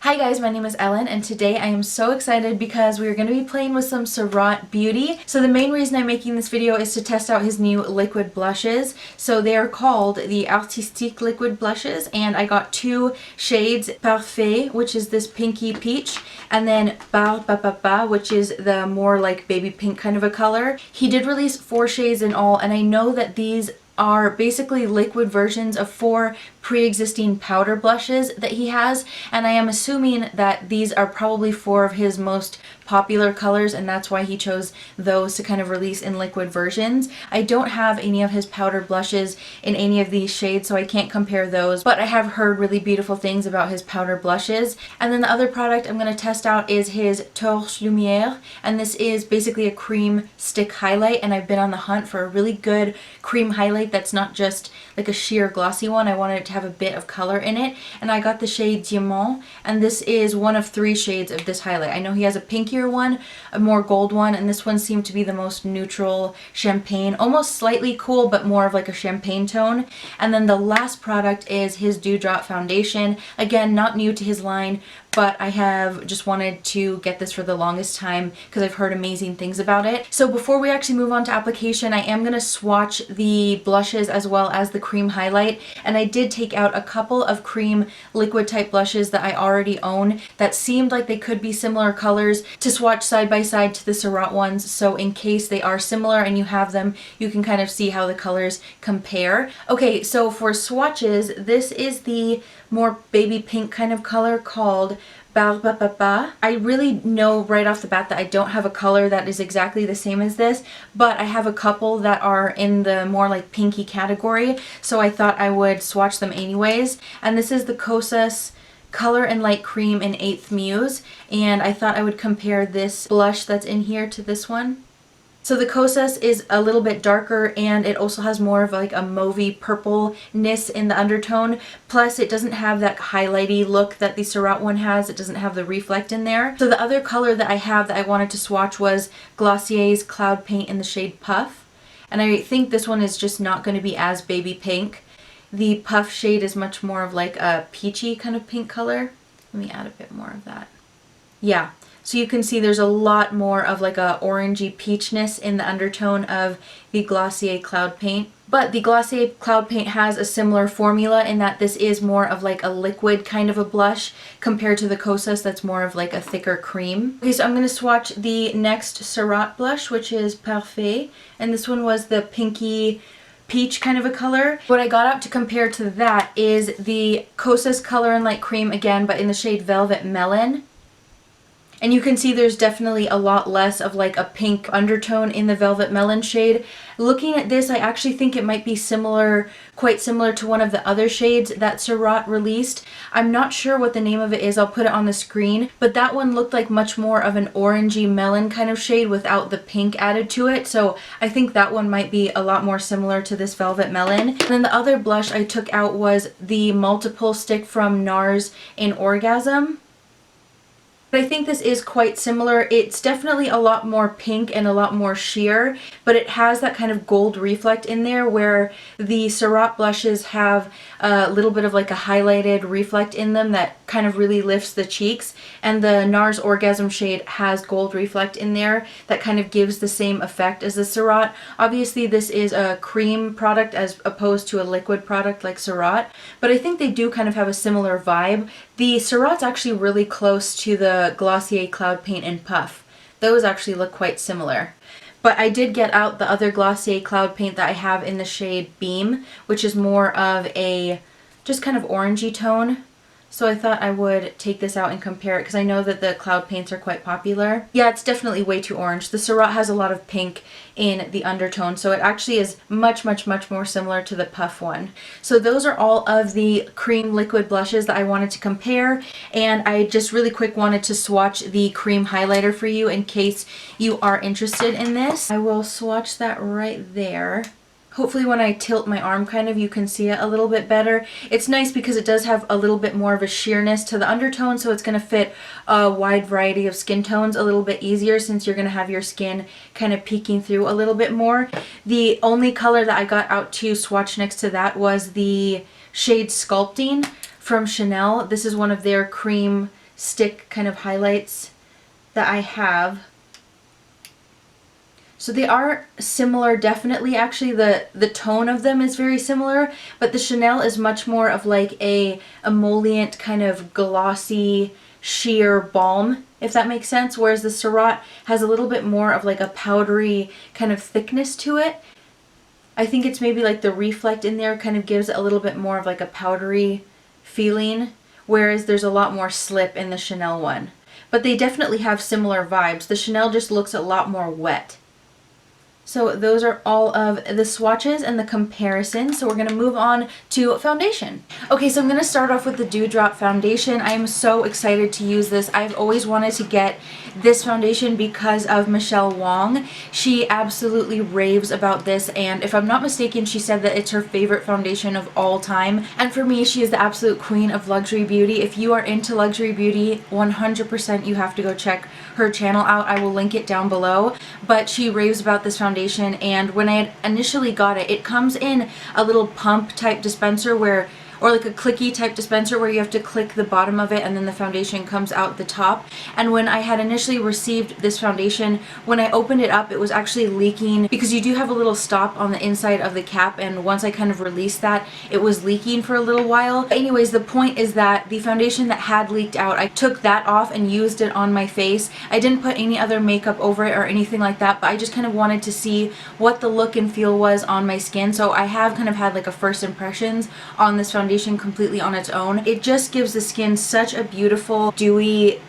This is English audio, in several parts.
Hi guys, my name is Ellen and today I am so excited because we are going to be playing with some SURRATT Beauty. So the main reason I'm making this video is to test out his new liquid blushes. So they are called the Artistique liquid blushes and I got two shades, Parfait, which is this pinky peach, and then Barbe, which is the more like baby pink kind of a color. He did release 4 shades in all, and I know that these are basically liquid versions of 4 pre-existing powder blushes that he has, and I am assuming that these are probably 4 of his most popular colors, and that's why he chose those to kind of release in liquid versions. I don't have any of his powder blushes in any of these shades, so I can't compare those, but I have heard really beautiful things about his powder blushes. And then the other product I'm going to test out is his Torche Lumiere, and this is basically a cream stick highlight, and I've been on the hunt for a really good cream highlight that's not just like a sheer glossy one. I wanted it to have a bit of color in it, and I got the shade Diamante, and this is one of 3 shades of this highlight. I know he has a pinkier one, a more gold one, and this one seemed to be the most neutral champagne, almost slightly cool but more of like a champagne tone. And then the last product is his Dewdrop Foundation. Again, not new to his line, but I have just wanted to get this for the longest time because I've heard amazing things about it. So before we actually move on to application, I am going to swatch the blushes as well as the cream highlight, and I did take out a couple of cream liquid type blushes that I already own that seemed like they could be similar colors to swatch side by side to the SURRATT ones, so in case they are similar and you have them, you can kind of see how the colors compare. Okay, so for swatches, this is the more baby pink kind of color called Barbe. I really know right off the bat that I don't have a color that is exactly the same as this, but I have a couple that are in the more like pinky category, so I thought I would swatch them anyways. And this is the xoxo Color and Light Cream in 8th Muse, and I thought I would compare this blush that's in here to this one. So the xoxo is a little bit darker, and it also has more of like a mauvey purpleness in the undertone. Plus it doesn't have that highlighty look that the SURRATT one has. It doesn't have the reflect in there. So the other color that I have that I wanted to swatch was Glossier's Cloud Paint in the shade Puff. And I think this one is just not going to be as baby pink. The Puff shade is much more of like a peachy kind of pink color. Let me add a bit more of that. Yeah. So you can see there's a lot more of like a orangey peachness in the undertone of the Glossier Cloud Paint. But the Glossier Cloud Paint has a similar formula in that this is more of like a liquid kind of a blush compared to the xoxo that's more of like a thicker cream. Okay, so I'm going to swatch the next SURRATT blush, which is Parfait, and this one was the pinky peach kind of a color. What I got out to compare to that is the xoxo Color and Light Cream again, but in the shade Velvet Melon. And you can see there's definitely a lot less of like a pink undertone in the Velvet Melon shade. Looking at this, I actually think it might be similar, quite similar to one of the other shades that SURRATT released. I'm not sure what the name of it is, I'll put it on the screen, but that one looked like much more of an orangey melon kind of shade without the pink added to it, so I think that one might be a lot more similar to this Velvet Melon. And then the other blush I took out was the Multiple Stick from Nars in Orgasm. But I think this is quite similar. It's definitely a lot more pink and a lot more sheer, but it has that kind of gold reflect in there where the SURRATT blushes have a little bit of like a highlighted reflect in them that kind of really lifts the cheeks, and the Nars Orgasm shade has gold reflect in there that kind of gives the same effect as the SURRATT. Obviously this is a cream product as opposed to a liquid product like SURRATT, but I think they do kind of have a similar vibe. The SURRATT's actually really close to the Glossier Cloud Paint and Puff. Those actually look quite similar. But I did get out the other Glossier Cloud Paint that I have in the shade Beam, which is more of a just kind of orangey tone. So I thought I would take this out and compare it because I know that the cloud paints are quite popular. Yeah, it's definitely way too orange. The SURRATT has a lot of pink in the undertone, so it actually is much more similar to the Puff one. So those are all of the cream liquid blushes that I wanted to compare, and I just really quick wanted to swatch the cream highlighter for you in case you are interested in this. I will swatch that right there. Hopefully when I tilt my arm kind of, you can see it a little bit better. It's nice because it does have a little bit more of a sheerness to the undertone, so it's going to fit a wide variety of skin tones a little bit easier since you're going to have your skin kind of peeking through a little bit more. The only color that I got out to swatch next to that was the shade Sculpting from Chanel. This is one of their cream stick kind of highlights that I have. So they are similar, definitely. Actually, the tone of them is very similar, but the Chanel is much more of like a emollient kind of glossy, sheer balm, if that makes sense, whereas the SURRATT has a little bit more of like a powdery kind of thickness to it. I think it's maybe like the reflect in there kind of gives it a little bit more of like a powdery feeling, whereas there's a lot more slip in the Chanel one. But they definitely have similar vibes. The Chanel just looks a lot more wet. So those are all of the swatches and the comparison. So we're going to move on to foundation. Okay, so I'm going to start off with the Dewdrop Foundation. I am so excited to use this. I've always wanted to get this foundation because of Michele Wang. She absolutely raves about this, and if I'm not mistaken, she said that it's her favorite foundation of all time. And for me, she is the absolute queen of luxury beauty. If you are into luxury beauty, 100% you have to go check her channel out. I will link it down below. But she raves about this foundation, and when I had initially got it, it comes in a little pump type dispenser where, or like a clicky type dispenser where you have to click the bottom of it and then the foundation comes out the top. And when I had initially received this foundation, when I opened it up, it was actually leaking because you do have a little stop on the inside of the cap, and once I kind of released that, it was leaking for a little while. But anyways, the point is that the foundation that had leaked out, I took that off and used it on my face. I didn't put any other makeup over it or anything like that, but I just kind of wanted to see what the look and feel was on my skin. So I have kind of had like a first impressions on this foundation completely on its own. It just gives the skin such a beautiful, dewy,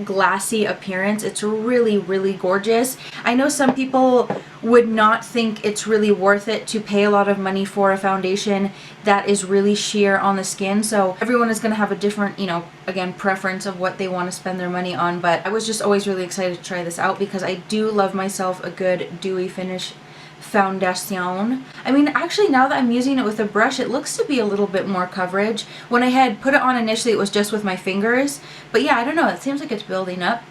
glassy appearance. It's really, really gorgeous. I know some people would not think it's really worth it to pay a lot of money for a foundation that is really sheer on the skin. So everyone is going to have a different, you know, again, preference of what they want to spend their money on. But I was just always really excited to try this out because I do love myself a good dewy finish foundation. I mean, actually, now that I'm using it with a brush, it looks to be a little bit more coverage. When I had put it on initially, it was just with my fingers. But yeah, I don't know. It seems like it's building up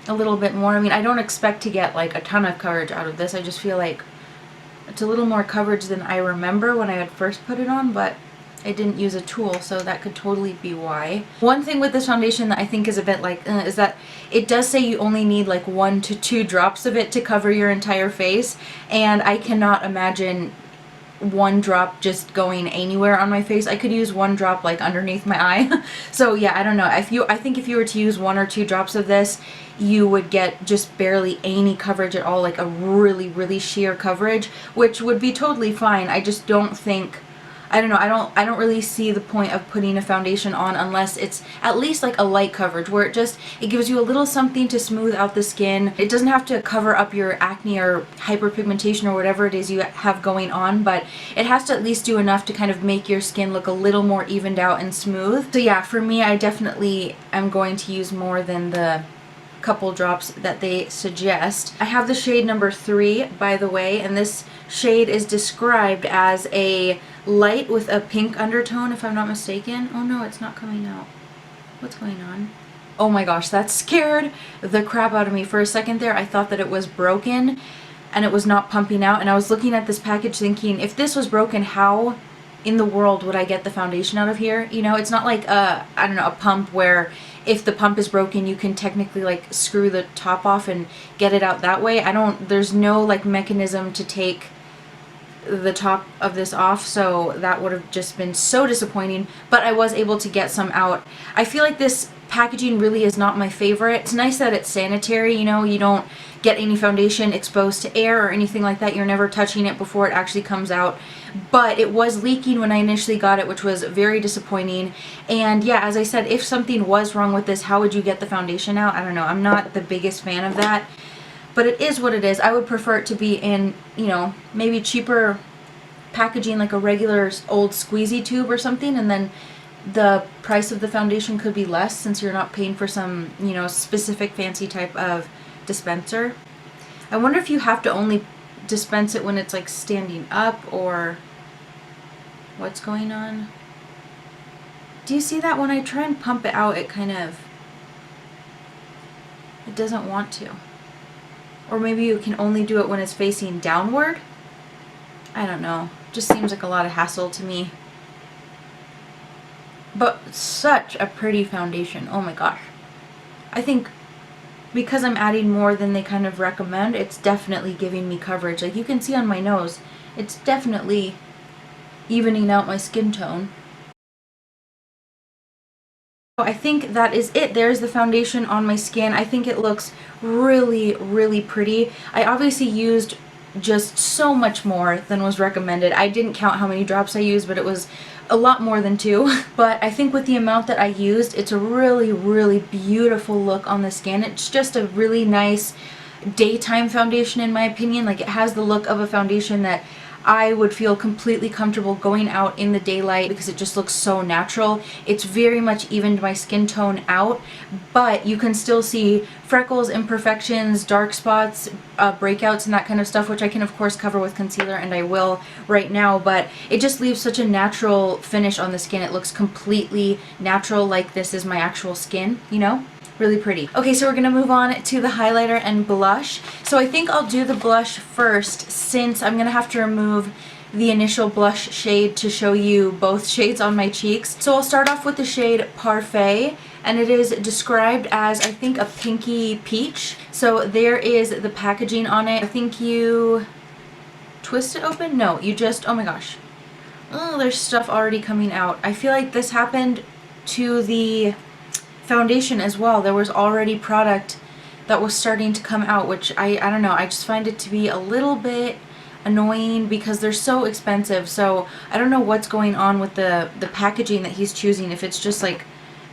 a little bit more. I mean, I don't expect to get like a ton of coverage out of this. I just feel like it's a little more coverage than I remember when I had first put it on, but I didn't use a tool, so that could totally be why. One thing with this foundation that I think is a bit like, is that it does say you only need like 1 to 2 drops of it to cover your entire face, and I cannot imagine one drop just going anywhere on my face. I could use one drop like underneath my eye. So yeah, I don't know. I think if you were to use 1 or 2 drops of this, you would get just barely any coverage at all, like a really, really sheer coverage, which would be totally fine. I just don't think, I don't know, I don't really see the point of putting a foundation on unless it's at least like a light coverage where it gives you a little something to smooth out the skin. It doesn't have to cover up your acne or hyperpigmentation or whatever it is you have going on, but it has to at least do enough to kind of make your skin look a little more evened out and smooth. So yeah, for me, I definitely am going to use more than the couple drops that they suggest. I have the shade number 3, by the way, and this shade is described as a light with a pink undertone, if I'm not mistaken. Oh no, it's not coming out. What's going on? Oh my gosh, that scared the crap out of me. For a second there, I thought that it was broken and it was not pumping out, and I was looking at this package thinking, if this was broken, how in the world would I get the foundation out of here? You know, it's not like a, I don't know, a pump where if the pump is broken, you can technically like screw the top off and get it out that way. There's no like mechanism to take the top of this off, so that would have just been so disappointing, but I was able to get some out. I feel like this packaging really is not my favorite. It's nice that it's sanitary, you know, you don't get any foundation exposed to air or anything like that. You're never touching it before it actually comes out, but it was leaking when I initially got it, which was very disappointing. And yeah, as I said, if something was wrong with this, how would you get the foundation out? I don't know. I'm not the biggest fan of that, but it is what it is. I would prefer it to be in, you know, maybe cheaper packaging, like a regular old squeezy tube or something, and then the price of the foundation could be less since you're not paying for some, you know, specific fancy type of dispenser. I wonder if you have to only dispense it when it's like standing up, or what's going on. Do you see that? When I try and pump it out, it doesn't want to. Or maybe you can only do it when it's facing downward. I don't know. Just seems like a lot of hassle to me. But such a pretty foundation. Oh my gosh. I think because I'm adding more than they kind of recommend, it's definitely giving me coverage. Like you can see on my nose, it's definitely evening out my skin tone. I think that is it. There's the foundation on my skin. I think it looks really, really pretty. I obviously used just so much more than was recommended. I didn't count how many drops I used, but it was a lot more than 2. But I think with the amount that I used, it's a really, really beautiful look on the skin. It's just a really nice daytime foundation in my opinion. Like it has the look of a foundation that I would feel completely comfortable going out in the daylight because it just looks so natural. It's very much evened my skin tone out, but you can still see freckles, imperfections, dark spots, breakouts and that kind of stuff, which I can of course cover with concealer, and I will right now, but it just leaves such a natural finish on the skin. It looks completely natural, like this is my actual skin, you know? Really pretty. Okay, so we're gonna move on to the highlighter and blush. So I think I'll do the blush first, since I'm gonna have to remove the initial blush shade to show you both shades on my cheeks. So I'll start off with the shade Parfait, and it is described as, I think, a pinky peach. So there is the packaging on it. I think you twist it open? No, you just, oh my gosh. Oh, there's stuff already coming out. I feel like this happened to the foundation as well. There was already product that was starting to come out, which I don't know, I just find it to be a little bit annoying because they're so expensive. So I don't know what's going on with the packaging that he's choosing, if it's just like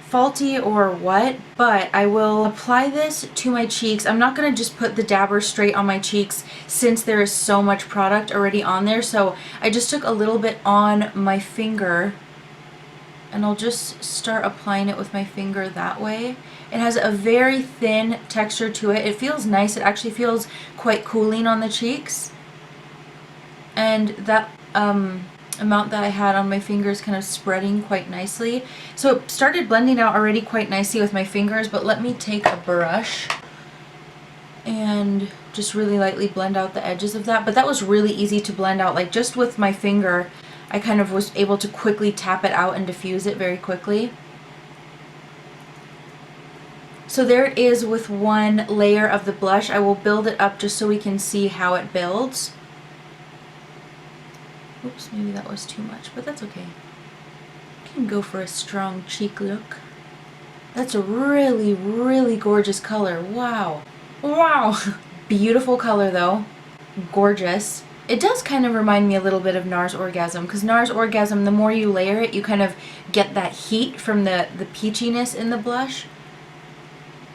faulty or what, but I will apply this to my cheeks. I'm not going to just put the dabber straight on my cheeks since there is so much product already on there, so I just took a little bit on my finger and I'll just start applying it with my finger that way. It has a very thin texture to it. It feels nice. It actually feels quite cooling on the cheeks. And that amount that I had on my finger is kind of spreading quite nicely. So it started blending out already quite nicely with my fingers, but let me take a brush and just really lightly blend out the edges of that. But that was really easy to blend out, like just with my finger. I kind of was able to quickly tap it out and diffuse it very quickly. So there it is with one layer of the blush. I will build it up just so we can see how it builds. Oops, maybe that was too much, but that's okay. Can go for a strong cheek look. That's a really, really gorgeous color. Wow. Wow. Beautiful color though. Gorgeous. It does kind of remind me a little bit of Nars Orgasm, because Nars Orgasm, the more you layer it, you kind of get that heat from the peachiness in the blush.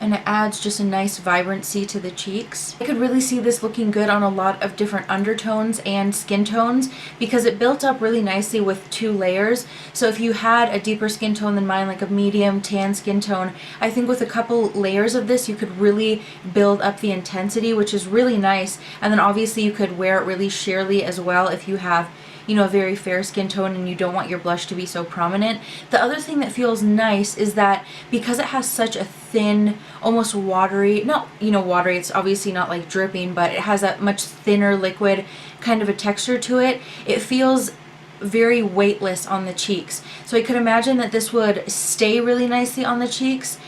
And it adds just a nice vibrancy to the cheeks. I could really see this looking good on a lot of different undertones and skin tones because it built up really nicely with 2 layers. So if you had a deeper skin tone than mine, like a medium tan skin tone, I think with a couple layers of this you could really build up the intensity, which is really nice. And then obviously you could wear it really sheerly as well if you have, you know, a very fair skin tone and you don't want your blush to be so prominent. The other thing that feels nice is that because it has such a thin, almost watery, not, you know, watery, it's obviously not like dripping, but it has that much thinner liquid kind of a texture to it. It feels very weightless on the cheeks. So I could imagine that this would stay really nicely on the cheeks,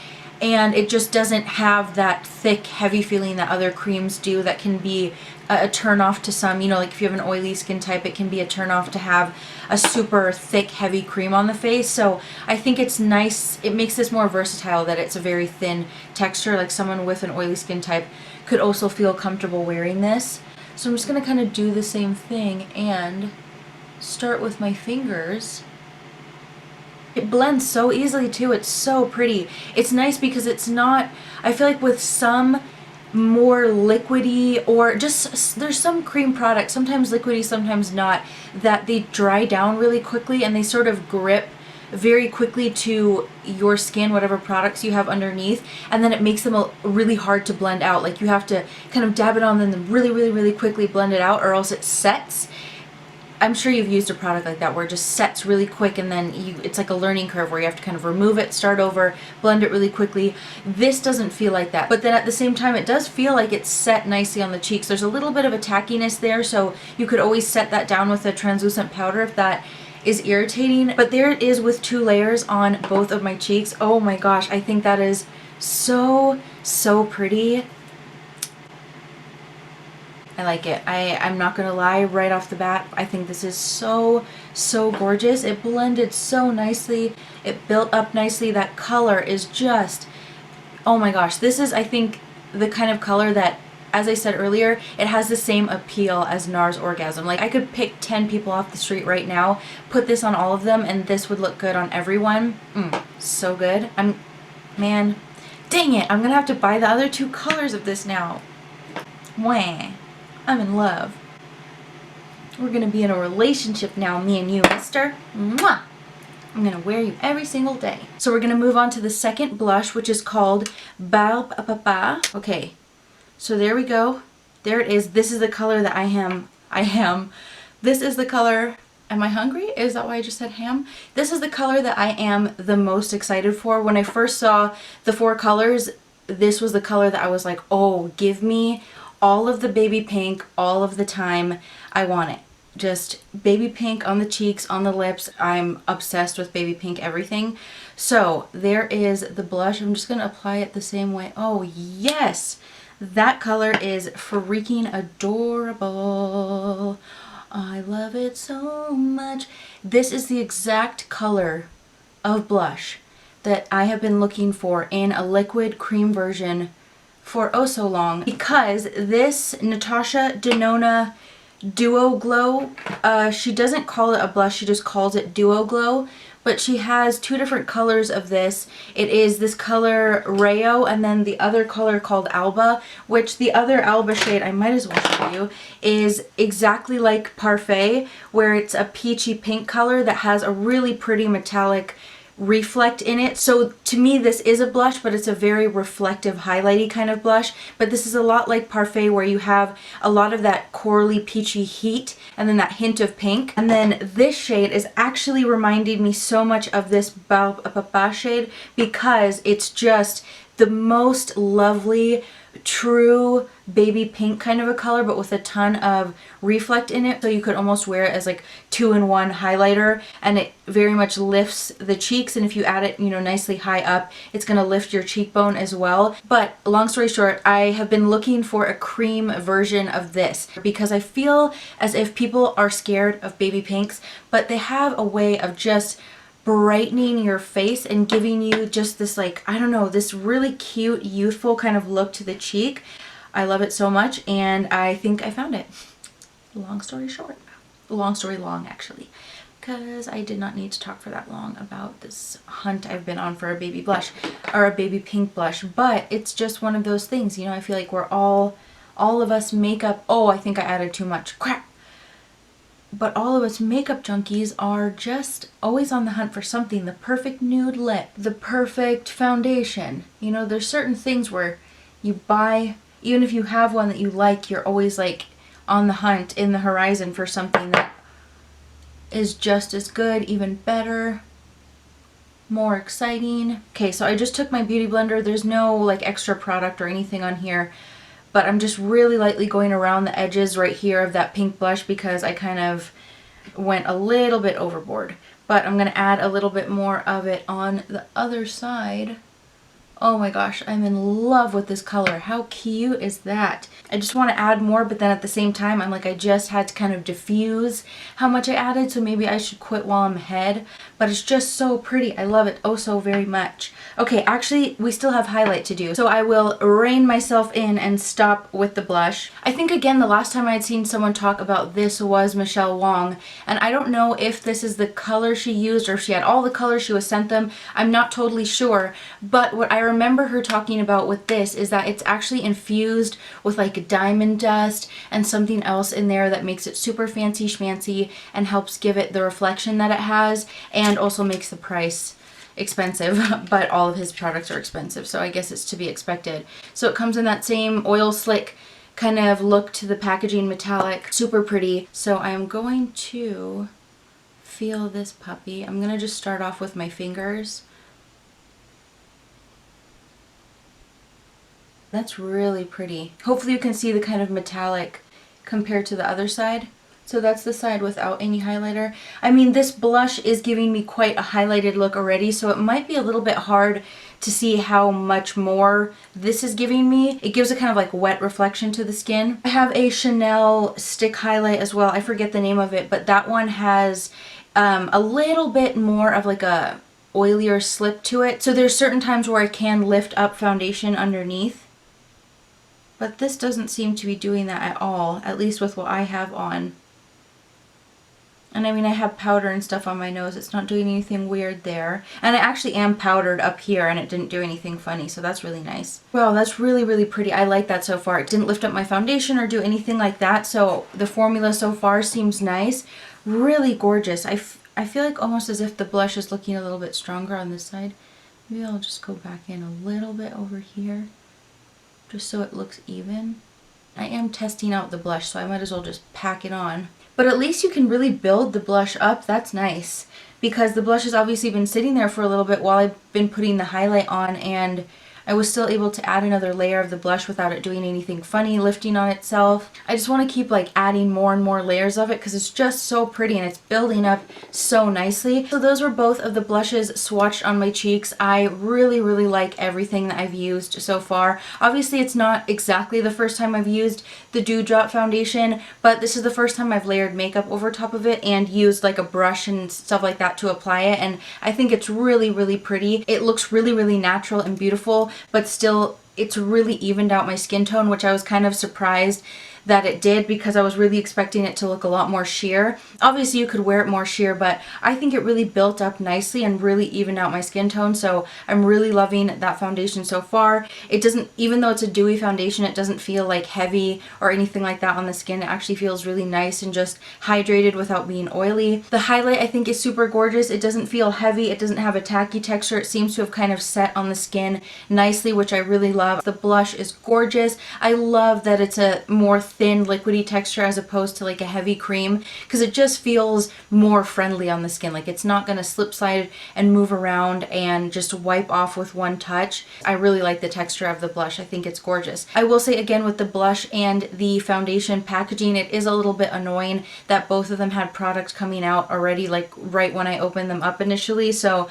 and it just doesn't have that thick, heavy feeling that other creams do that can be a turn off to some. You know, like if you have an oily skin type, it can be a turn off to have a super thick, heavy cream on the face. So I think it's nice. It makes this more versatile that it's a very thin texture. Like someone with an oily skin type could also feel comfortable wearing this. So I'm just going to kind of do the same thing and start with my fingers. It blends so easily too. It's so pretty. It's nice because it's not, I feel like with some more liquidy, or just there's some cream products, sometimes liquidy, sometimes not, that they dry down really quickly and they sort of grip very quickly to your skin, whatever products you have underneath, and then it makes them really hard to blend out. Like you have to kind of dab it on and then really, really, really quickly blend it out, or else it sets. I'm sure you've used a product like that where it just sets really quick, and then it's like a learning curve where you have to kind of remove it, start over, blend it really quickly. This doesn't feel like that, but then at the same time it does feel like it's set nicely on the cheeks. There's a little bit of a tackiness there, so you could always set that down with a translucent powder if that is irritating, but there it is with 2 layers on both of my cheeks. Oh my gosh, I think that is so, so pretty. I like it. I'm not gonna lie, right off the bat, I think this is so, so gorgeous. It blended so nicely. It built up nicely. That color is just, oh my gosh. This is, I think, the kind of color that, as I said earlier, it has the same appeal as Nars Orgasm. Like, I could pick 10 people off the street right now, put this on all of them, and this would look good on everyone. So good. Man, dang it, I'm gonna have to buy the other 2 colors of this now. Wah. I'm in love. We're gonna be in a relationship now, me and you, mister. Mwah! I'm gonna wear you every single day. So we're gonna move on to the second blush, which is called Barbe. Okay, so there we go. There it is. This is the color that I am. This is the color. Am I hungry? Is that why I just said ham? This is the color that I am the most excited for. When I first saw the 4 colors, this was the color that I was like, oh, give me all of the baby pink all of the time. I want it. Just baby pink on the cheeks, on the lips. I'm obsessed with baby pink everything. So there is the blush. I'm just going to apply it the same way. Oh yes, that color is freaking adorable. I love it so much. This is the exact color of blush that I have been looking for in a liquid cream version for oh so long, because this Natasha Denona Duo Glow, she doesn't call it a blush, she just calls it Duo Glow, but she has 2 different colors of this. It is this color Rayo and then the other color called Alba, which the other Alba shade, I might as well show you, is exactly like Parfait, where it's a peachy pink color that has a really pretty metallic reflect in it. So to me this is a blush, but it's a very reflective highlighty kind of blush. But this is a lot like Parfait, where you have a lot of that corally peachy heat and then that hint of pink. And then this shade is actually reminding me so much of this Barbe shade, because it's just the most lovely true baby pink kind of a color, but with a ton of reflect in it, so you could almost wear it as like 2-in-1 highlighter, and it very much lifts the cheeks, and if you add it, you know, nicely high up, it's going to lift your cheekbone as well. But long story short, I have been looking for a cream version of this because I feel as if people are scared of baby pinks, but they have a way of just brightening your face and giving you just this, like, I don't know, this really cute, youthful kind of look to the cheek. I love it so much, and I think I found it. Long story short. Long story long, actually, because I did not need to talk for that long about this hunt I've been on for a baby blush, or a baby pink blush, but it's just one of those things, you know, I feel like we're all of us makeup, oh, I think I added too much, crap. But all of us makeup junkies are just always on the hunt for something. The perfect nude lip, the perfect foundation. You know, there's certain things where you buy, even if you have one that you like, you're always like on the hunt, in the horizon for something that is just as good, even better, more exciting. Okay, so I just took my beauty blender. There's no like extra product or anything on here, but I'm just really lightly going around the edges right here of that pink blush because I kind of went a little bit overboard. But I'm going to add a little bit more of it on the other side. Oh my gosh, I'm in love with this color. How cute is that? I just want to add more, but then at the same time, I'm like, I just had to kind of diffuse how much I added, so maybe I should quit while I'm ahead. But it's just so pretty. I love it oh so very much. Okay, actually, we still have highlight to do, so I will rein myself in and stop with the blush. I think, again, the last time I had seen someone talk about this was Michele Wang, and I don't know if this is the color she used or if she had all the colors she was sent them. I'm not totally sure, but what I remember her talking about with this is that it's actually infused with like diamond dust and something else in there that makes it super fancy schmancy and helps give it the reflection that it has, and also makes the price expensive. But all of his products are expensive, so I guess it's to be expected. So it comes in that same oil slick kind of look to the packaging, metallic, super pretty. So I'm going to feel this puppy. I'm gonna just start off with my fingers. That's really pretty. Hopefully you can see the kind of metallic compared to the other side. So that's the side without any highlighter. I mean, this blush is giving me quite a highlighted look already, so it might be a little bit hard to see how much more this is giving me. It gives a kind of like wet reflection to the skin. I have a Chanel stick highlight as well. I forget the name of it, but that one has a little bit more of like a oilier slip to it. So there's certain times where I can lift up foundation underneath. But this doesn't seem to be doing that at all, at least with what I have on. And I mean, I have powder and stuff on my nose. It's not doing anything weird there. And I actually am powdered up here and it didn't do anything funny, so that's really nice. Wow, that's really, really pretty. I like that so far. It didn't lift up my foundation or do anything like that, so the formula so far seems nice. Really gorgeous. I feel like almost as if the blush is looking a little bit stronger on this side. Maybe I'll just go back in a little bit over here, just so it looks even. I am testing out the blush, so I might as well just pack it on. But at least you can really build the blush up. That's nice, because the blush has obviously been sitting there for a little bit while I've been putting the highlight on, and I was still able to add another layer of the blush without it doing anything funny, lifting on itself. I just want to keep like adding more and more layers of it because it's just so pretty and it's building up so nicely. So those were both of the blushes swatched on my cheeks. I really, really like everything that I've used so far. Obviously, it's not exactly the first time I've used the Dewdrop Foundation, but this is the first time I've layered makeup over top of it and used like a brush and stuff like that to apply it, and I think it's really, really pretty. It looks really, really natural and beautiful, but still it's really evened out my skin tone, which I was kind of surprised that it did because I was really expecting it to look a lot more sheer. Obviously you could wear it more sheer, but I think it really built up nicely and really evened out my skin tone, so I'm really loving that foundation so far. It doesn't, even though it's a dewy foundation, it doesn't feel like heavy or anything like that on the skin. It actually feels really nice and just hydrated without being oily. The highlight I think is super gorgeous. It doesn't feel heavy, it doesn't have a tacky texture. It seems to have kind of set on the skin nicely, which I really love. The blush is gorgeous. I love that it's a more thin liquidy texture as opposed to like a heavy cream, because it just feels more friendly on the skin. Like it's not going to slip slide and move around and just wipe off with one touch. I really like the texture of the blush. I think it's gorgeous. I will say again, with the blush and the foundation packaging, it is a little bit annoying that both of them had products coming out already like right when I opened them up initially, so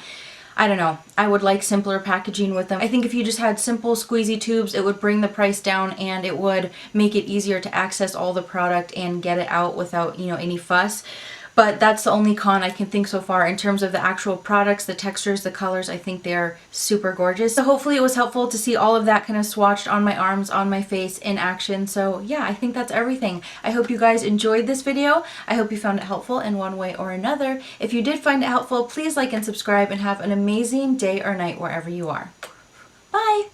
I don't know. I would like simpler packaging with them. I think if you just had simple squeezy tubes, it would bring the price down and it would make it easier to access all the product and get it out without, you know, any fuss. But that's the only con I can think so far. In terms of the actual products, the textures, the colors, I think they're super gorgeous. So hopefully it was helpful to see all of that kind of swatched on my arms, on my face in action. So yeah, I think that's everything. I hope you guys enjoyed this video. I hope you found it helpful in one way or another. If you did find it helpful, please like and subscribe and have an amazing day or night wherever you are. Bye!